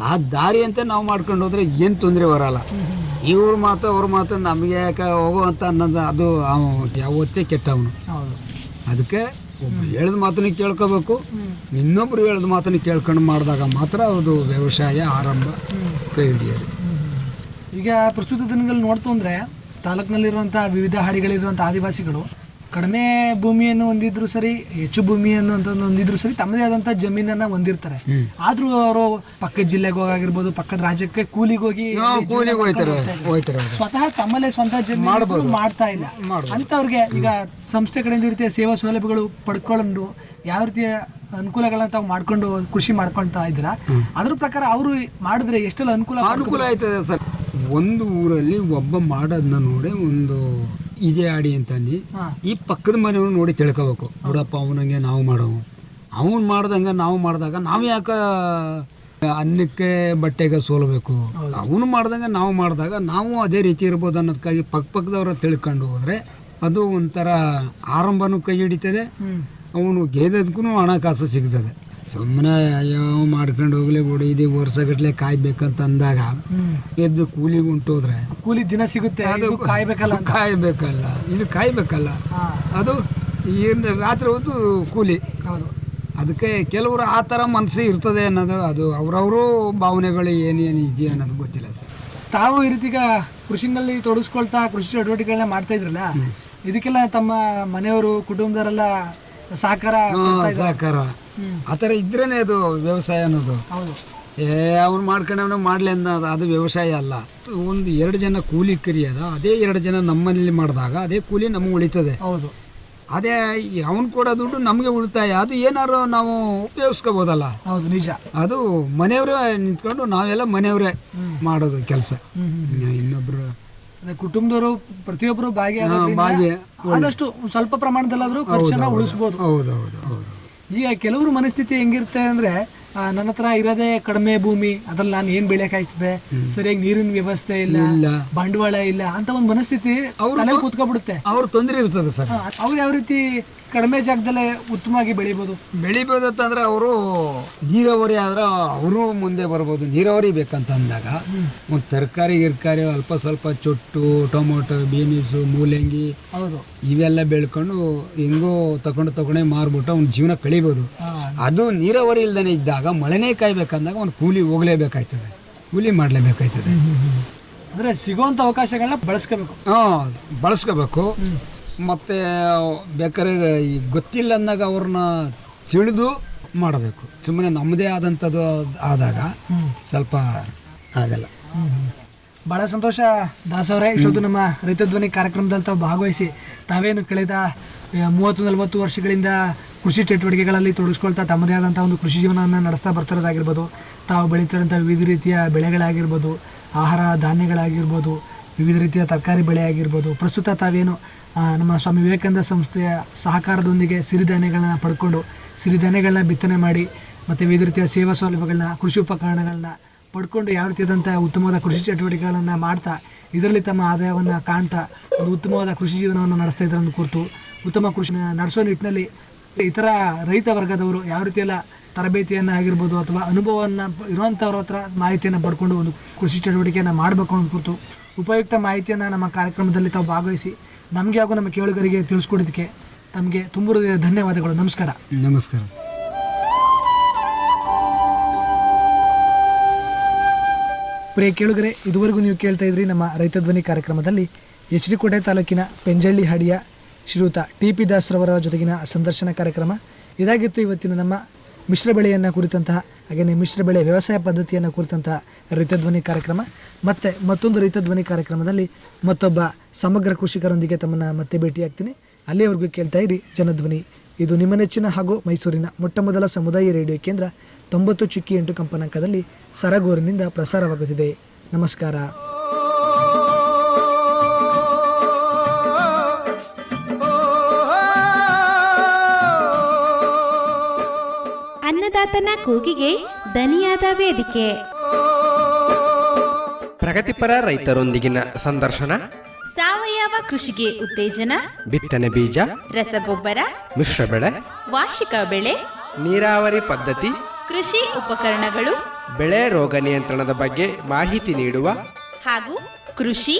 ಆ ದಾರಿ ಅಂತ ನಾವು ಮಾಡ್ಕೊಂಡು ಹೋದ್ರೆ ಏನು ತೊಂದರೆ ಬರಲ್ಲ. ಇವ್ರ ಮಾತು ಅವ್ರ ಮಾತು ನಮಗೆ ಯಾಕೆ ಹೋಗುವಂತ ಅನ್ನೋದು ಅದು ಯಾವತ್ತೇ ಕೆಟ್ಟವನು. ಅದಕ್ಕೆ ಒಬ್ರು ಹೇಳಿದ ಮಾತನ್ನ ಕೇಳ್ಕೋಬೇಕು, ಇನ್ನೊಬ್ರು ಹೇಳಿದ ಮಾತನ್ನ ಕೇಳ್ಕೊಂಡು ಮಾಡಿದಾಗ ಮಾತ್ರ ಅದು ವ್ಯವಸಾಯ ಆರಂಭ ಕೈ ಹಿಡಿಯೋದು. ಈಗ ಪ್ರಸ್ತುತ ದಿನಗಳಲ್ಲಿ ನೋಡ್ತು ಅಂದರೆ ತಾಲೂಕಿನಲ್ಲಿರುವಂಥ ವಿವಿಧ ಹಾಡಿಗಳಿರುವಂಥ ಆದಿವಾಸಿಗಳು ಕಡಿಮೆ ಭೂಮಿಯನ್ನು ಹೊಂದಿದ್ರು ಸರಿ, ಹೆಚ್ಚು ಭೂಮಿಯನ್ನು ಅಂತ ಹೊಂದಿದ್ರು ಸರಿ, ತಮ್ಮದೇ ಆದಂಥ ಜಮೀನನ್ನು ಹೊಂದಿರ್ತಾರೆ. ಆದರೂ ಅವರು ಪಕ್ಕದ ಜಿಲ್ಲೆಗೆ ಹೋಗಾಗಿರ್ಬೋದು, ಪಕ್ಕದ ರಾಜ್ಯಕ್ಕೆ ಕೂಲಿಗೆ ಹೋಗಿ ಸ್ವತಃ ತಮ್ಮಲ್ಲೇ ಸ್ವಂತ ಜಮೀನು ಮಾಡ್ತಾ ಇಲ್ಲ. ಅಂಥವ್ರಿಗೆ ಈಗ ಸಂಸ್ಥೆ ಕಡೆಯಿಂದ ರೀತಿಯ ಸೇವಾ ಸೌಲಭ್ಯಗಳು ಪಡ್ಕೊಂಡು ಯಾವ ರೀತಿಯ ಅನುಕೂಲಗಳನ್ನ ತಾವು ಮಾಡ್ಕೊಂಡು ಕೃಷಿ ಮಾಡ್ಕೊಳ್ತಾ ಇದ್ದೀರಾ? ಅದ್ರ ಪ್ರಕಾರ ಅವರು ಮಾಡಿದ್ರೆ ಎಷ್ಟೆಲ್ಲ ಅನುಕೂಲ ಆಯ್ತದೆ ಸರ್. ಒಂದು ಊರಲ್ಲಿ ಒಬ್ಬ ಮಾಡೋದನ್ನ ನೋಡಿ ಒಂದು ಇದೇ ಆಡಿ ಅಂತಂದು ಈ ಪಕ್ಕದ ಮನೆಯವ್ರು ನೋಡಿ ತಿಳ್ಕೋಬೇಕು. ನೋಡಪ್ಪ ಅವನಂಗೆ ನಾವು ಮಾಡೋವು, ಅವನು ಮಾಡ್ದಂಗೆ ನಾವು ಮಾಡಿದಾಗ ನಾವು ಯಾಕೆ ಅನ್ನಕ್ಕೆ ಬಟ್ಟೆಗೆ ಸೋಲಬೇಕು? ಅವನು ಮಾಡ್ದಂಗೆ ನಾವು ಮಾಡಿದಾಗ ನಾವು ಅದೇ ರೀತಿ ಇರ್ಬೋದು ಅನ್ನೋದಕ್ಕಾಗಿ ಪಕ್ಕದವ್ರ ತಿಳ್ಕೊಂಡು ಹೋದ್ರೆ ಅದು ಒಂಥರ ಆರಂಭನೂ ಕೈ ಹಿಡಿತದೆ. ಅವನು ಗೆದ್ದಕ್ಕೂ ಹಣಕಾಸು ಸಿಗ್ತದೆ. ಸುಮ್ಮನೆ ಅಯ್ಯೋ ಮಾಡ್ಕೊಂಡು ಹೋಗ್ಲಿ ಬಿಡು, ಇದು ವರ್ಷಗಟ್ಲೆ ಕಾಯ್ಬೇಕಂತ ಅಂದಾಗ ಎದ್ದು ಕೂಲಿಗೆ ಉಂಟೋದ್ರೆ ಕೂಲಿ ದಿನ ಸಿಗುತ್ತೆ, ಅದು ಕಾಯ್ಬೇಕಲ್ಲ. ಇದು ಕಾಯ್ಬೇಕಲ್ಲ. ಅದು ಏನು ರಾತ್ರಿ ಹೊತ್ತು ಕೂಲಿ. ಅದಕ್ಕೆ ಕೆಲವರು ಆ ಥರ ಮನಸ್ಸು ಇರ್ತದೆ ಅನ್ನೋದು, ಅದು ಅವರವರು ಭಾವನೆಗಳು ಏನೇನು ಇದೆಯಾ ಅನ್ನೋದು ಗೊತ್ತಿಲ್ಲ ಸರ್. ತಾವು ಈ ರೀತಿಗ ಕೃಷಿನಲ್ಲಿ ತೊಡಗಿಸ್ಕೊಳ್ತಾ ಕೃಷಿ ಚಟುವಟಿಕೆಗಳನ್ನ ಮಾಡ್ತಾ ಇದ್ರಲ್ಲ, ಇದಕ್ಕೆಲ್ಲ ತಮ್ಮ ಮನೆಯವರು ಕುಟುಂಬದವರೆಲ್ಲ ಸಹಕಾರ ಆ ಥರ ಇದ್ರೇನೆ ಅದು ವ್ಯವಸಾಯ ಅನ್ನೋದು. ಅವ್ನು ಮಾಡ್ಕೊಂಡವನು ಮಾಡಲಿ ಅನ್ನೋದು ಅದು ವ್ಯವಸಾಯ ಅಲ್ಲ. ಒಂದು 2 ಜನ ಕೂಲಿ ಕರಿಯೋದ, ಅದೇ 2 ಜನ ನಮ್ಮನೇಲಿ ಮಾಡಿದಾಗ ಅದೇ ಕೂಲಿ ನಮಗೆ ಉಳಿತದೆ. ಅದೇ ಅವನು ಕೊಡೋ ದುಡ್ಡು ನಮಗೆ ಉಳಿತಾಯ. ಅದು ಏನಾರು ನಾವು ಉಪಯೋಗಿಸ್ಕೋಬೋದಲ್ಲ. ನಿಜ. ಅದು ಮನೆಯವರೇ ನಿಂತ್ಕೊಂಡು ನಾವೆಲ್ಲ ಮನೆಯವರೇ ಮಾಡೋದು ಕೆಲಸ. ಇನ್ನೊಬ್ರು ಕುಟುಂಬದವರು ಪ್ರತಿಯೊಬ್ಬರು ಆದಷ್ಟು ಸ್ವಲ್ಪ ಪ್ರಮಾಣದಲ್ಲಾದ್ರೂ ಖರ್ಚನ್ನ ಉಳಿಸಬಹುದು. ಈಗ ಕೆಲವರು ಮನಸ್ಥಿತಿ ಹೆಂಗಿರುತ್ತೆ ಅಂದ್ರೆ, ನನ್ನ ಹತ್ರ ಇರೋದೇ ಕಡಿಮೆ ಭೂಮಿ, ಅದ್ರಲ್ಲಿ ನಾನು ಏನ್ ಬೆಳೆಯಕ್ಕಾಗ್ತದೆ, ಸರಿಯಾಗಿ ನೀರಿನ ವ್ಯವಸ್ಥೆ ಇಲ್ಲ, ಬಂಡವಾಳ ಇಲ್ಲ ಅಂತ ಒಂದು ಮನಸ್ಥಿತಿ ಅವ್ರ ಕೂತ್ಕೊಬಿಡುತ್ತೆ. ಅವ್ರ ತೊಂದರೆ ಇರ್ತದೆ ಸರ್. ಅವ್ರು ಯಾವ ರೀತಿ ಕಡಿಮೆ ಜಾಗದಲ್ಲೇ ಉತ್ತಮವಾಗಿ ಬೆಳಿಬೋದು ಅಂತಂದ್ರೆ ಅವರು ನೀರಾವರಿ ಆದ್ರೆ ಅವರು ಮುಂದೆ ಬರ್ಬೋದು. ನೀರಾವರಿ ಬೇಕಂತ ಅಂದಾಗ ಒಂದು ತರಕಾರಿ ಗಿರ್ಕಾರಿ ಅಲ್ಪ ಸ್ವಲ್ಪ ಚೊಟ್ಟು, ಟೊಮೊಟೊ, ಬೀನೀಸು, ಮೂಲಂಗಿ ಇವೆಲ್ಲ ಬೆಳ್ಕೊಂಡು ಹೆಂಗೋ ತಗೊಂಡೇ ಮಾರ್ಬಿಟ್ಟು ಅವ್ನ ಜೀವನ ಕಳಿಬೋದು. ಅದು ನೀರಾವರಿ ಇಲ್ದೇ ಇದ್ದಾಗ ಮಳೆನೇ ಕಾಯ್ಬೇಕಂದಾಗ ಅವ್ನು ಕೂಲಿ ಹೋಗ್ಲೇಬೇಕಾಯ್ತದೆ. ಕೂಲಿ ಮಾಡಲೇಬೇಕಾಯ್ತದೆ. ಅಂದರೆ ಸಿಗೋವಂಥ ಅವಕಾಶಗಳನ್ನ ಬಳಸ್ಕೋಬೇಕು. ಬಳಸ್ಕೋಬೇಕು. ಮತ್ತು ಬೇಕಾದ್ರೆ ಈ ಗೊತ್ತಿಲ್ಲ ಅಂದಾಗ ಅವ್ರನ್ನ ತಿಳಿದು ಮಾಡಬೇಕು. ಸುಮ್ಮನೆ ನಮ್ಮದೇ ಆದಂಥದ್ದು ಆದಾಗ ಸ್ವಲ್ಪ ಆಗಲ್ಲ. ಭಾಳ ಸಂತೋಷ ದಾಸ್ ಅವರೇ, ಇಷ್ಟೊಂದು ನಮ್ಮ ರೈತ ಧ್ವನಿ ಕಾರ್ಯಕ್ರಮದಲ್ಲಿ ತಾವು ಭಾಗವಹಿಸಿ ತಾವೇನು ಕಳೆದ 30-40 ವರ್ಷಗಳಿಂದ ಕೃಷಿ ಚಟುವಟಿಕೆಗಳಲ್ಲಿ ತೊಡಗಿಸ್ಕೊಳ್ತಾ ತಮ್ಮದೇ ಆದಂಥ ಒಂದು ಕೃಷಿ ಜೀವನವನ್ನು ನಡೆಸ್ತಾ ಬರ್ತಿರೋದಾಗಿರ್ಬೋದು, ತಾವು ಬೆಳೀತಿರೋಂಥ ವಿವಿಧ ರೀತಿಯ ಬೆಳೆಗಳಾಗಿರ್ಬೋದು, ಆಹಾರ ಧಾನ್ಯಗಳಾಗಿರ್ಬೋದು, ವಿವಿಧ ರೀತಿಯ ತರಕಾರಿ ಬೆಳೆ ಆಗಿರ್ಬೋದು, ಪ್ರಸ್ತುತ ತಾವೇನು ನಮ್ಮ ಸ್ವಾಮಿ ವಿವೇಕಾನಂದ ಸಂಸ್ಥೆಯ ಸಹಕಾರದೊಂದಿಗೆ ಸಿರಿಧಾನ್ಯಗಳನ್ನ ಪಡ್ಕೊಂಡು ಸಿರಿಧಾನ್ಯಗಳನ್ನ ಬಿತ್ತನೆ ಮಾಡಿ ಮತ್ತು ವಿವಿಧ ರೀತಿಯ ಸೇವಾ ಸೌಲಭ್ಯಗಳನ್ನ, ಕೃಷಿ ಉಪಕರಣಗಳನ್ನ ಪಡ್ಕೊಂಡು ಯಾವ ರೀತಿಯಾದಂಥ ಉತ್ತಮವಾದ ಕೃಷಿ ಚಟುವಟಿಕೆಗಳನ್ನು ಮಾಡ್ತಾ ಇದರಲ್ಲಿ ತಮ್ಮ ಆದಾಯವನ್ನು ಕಾಣ್ತಾ ಒಂದು ಉತ್ತಮವಾದ ಕೃಷಿ ಜೀವನವನ್ನು ನಡೆಸ್ತಾ ಇದ್ದರನ್ನು ಕುರಿತು ಉತ್ತಮ ಕೃಷಿ ನಡೆಸೋ ನಿಟ್ಟಿನಲ್ಲಿ ಇತರ ರೈತ ವರ್ಗದವರು ಯಾವ ರೀತಿಯೆಲ್ಲ ತರಬೇತಿಯನ್ನು ಆಗಿರ್ಬೋದು ಅಥವಾ ಅನುಭವವನ್ನು ಇರುವಂಥವ್ರ ಹತ್ರ ಮಾಹಿತಿಯನ್ನು ಪಡ್ಕೊಂಡು ಒಂದು ಕೃಷಿ ಚಟುವಟಿಕೆಯನ್ನು ಮಾಡಬೇಕು ಅನ್ನೋ ಕುರಿತು ಉಪಯುಕ್ತ ಮಾಹಿತಿಯನ್ನು ನಮ್ಮ ಕಾರ್ಯಕ್ರಮದಲ್ಲಿ ತಾವು ಭಾಗವಹಿಸಿ ನಮಗೆ ಹಾಗೂ ನಮ್ಮ ಕೇಳುಗರಿಗೆ ತಿಳಿಸ್ಕೊಡೋದಕ್ಕೆ ತಮಗೆ ತುಂಬ ಧನ್ಯವಾದಗಳು. ನಮಸ್ಕಾರ. ನಮಸ್ಕಾರ. ಪ್ರಿಯ ಕೇಳುಗರೆ, ಇದುವರೆಗೂ ನೀವು ಕೇಳ್ತಾ ಇದ್ರಿ ನಮ್ಮ ರೈತ ಧ್ವನಿ ಕಾರ್ಯಕ್ರಮದಲ್ಲಿ ಎಚ್ ಡಿ ಕೋಟೆ ತಾಲೂಕಿನ ಪೆಂಜಳ್ಳಿ ಹಾಡಿಯ ಶ್ರೀಯುತ ಟಿ.ಪಿ. ದಾಸ್ರವರ ಜೊತೆಗಿನ ಸಂದರ್ಶನ ಕಾರ್ಯಕ್ರಮ ಇದಾಗಿತ್ತು. ಇವತ್ತಿನ ನಮ್ಮ ಮಿಶ್ರ ಬೆಳೆಯನ್ನು ಕುರಿತಂತಹ ಹಾಗೆಯೇ ಮಿಶ್ರ ಬೆಳೆ ವ್ಯವಸಾಯ ಪದ್ಧತಿಯನ್ನು ಕುರಿತಂತಹ ರೈತ ಧ್ವನಿ ಕಾರ್ಯಕ್ರಮ. ಮತ್ತೊಂದು ರೈತ ಧ್ವನಿ ಕಾರ್ಯಕ್ರಮದಲ್ಲಿ ಮತ್ತೊಬ್ಬ ಸಮಗ್ರ ಕೃಷಿಕರೊಂದಿಗೆ ತಮ್ಮನ್ನು ಮತ್ತೆ ಭೇಟಿಯಾಗ್ತೀನಿ. ಅಲ್ಲಿಯವರೆಗೂ ಕೇಳ್ತಾ ಇರಿ ಜನಧ್ವನಿ. ಇದು ನಿಮ್ಮ ನೆಚ್ಚಿನ ಹಾಗೂ ಮೈಸೂರಿನ ಮೊಟ್ಟಮೊದಲ ಸಮುದಾಯ ರೇಡಿಯೋ ಕೇಂದ್ರ 90.8 ಕಂಪನಾಂಕದಲ್ಲಿ ಸರಗೂರಿನಿಂದ ಪ್ರಸಾರವಾಗುತ್ತಿದೆ. ನಮಸ್ಕಾರ. ಅನ್ನದಾತನ ಕೂಗಿಗೆ ದನಿಯಾದ ವೇದಿಕೆ. ಪ್ರಗತಿಪರ ರೈತರೊಂದಿಗಿನ ಸಂದರ್ಶನ, ಸಾವಯವ ಕೃಷಿಗೆ ಉತ್ತೇಜನ, ಬಿತ್ತನೆ ಬೀಜ, ರಸಗೊಬ್ಬರ, ಮಿಶ್ರ ಬೆಳೆ, ವಾರ್ಷಿಕ ಬೆಳೆ, ನೀರಾವರಿ ಪದ್ಧತಿ, ಕೃಷಿ ಉಪಕರಣಗಳು, ಬೆಳೆ ರೋಗ ನಿಯಂತ್ರಣದ ಬಗ್ಗೆ ಮಾಹಿತಿ ನೀಡುವ ಹಾಗೂ ಕೃಷಿ,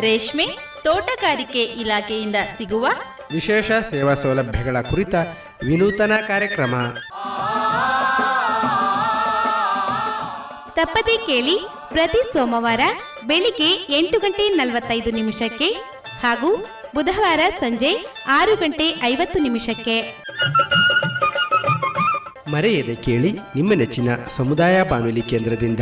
ರೇಷ್ಮೆ, ತೋಟಗಾರಿಕೆ ಇಲಾಖೆಯಿಂದ ಸಿಗುವ ವಿಶೇಷ ಸೇವಾ ಸೌಲಭ್ಯಗಳ ಕುರಿತ ವಿನೂತನ ಕಾರ್ಯಕ್ರಮ. ತಪ್ಪದೇ ಕೇಳಿ ಪ್ರತಿ ಸೋಮವಾರ ಬೆಳಿಗ್ಗೆ 8:45 ಹಾಗೂ ಬುಧವಾರ ಸಂಜೆ 6:50. ಮರೆಯದೆ ಕೇಳಿ ನಿಮ್ಮ ನೆಚ್ಚಿನ ಸಮುದಾಯ ಬಾನುಲಿ ಕೇಂದ್ರದಿಂದ.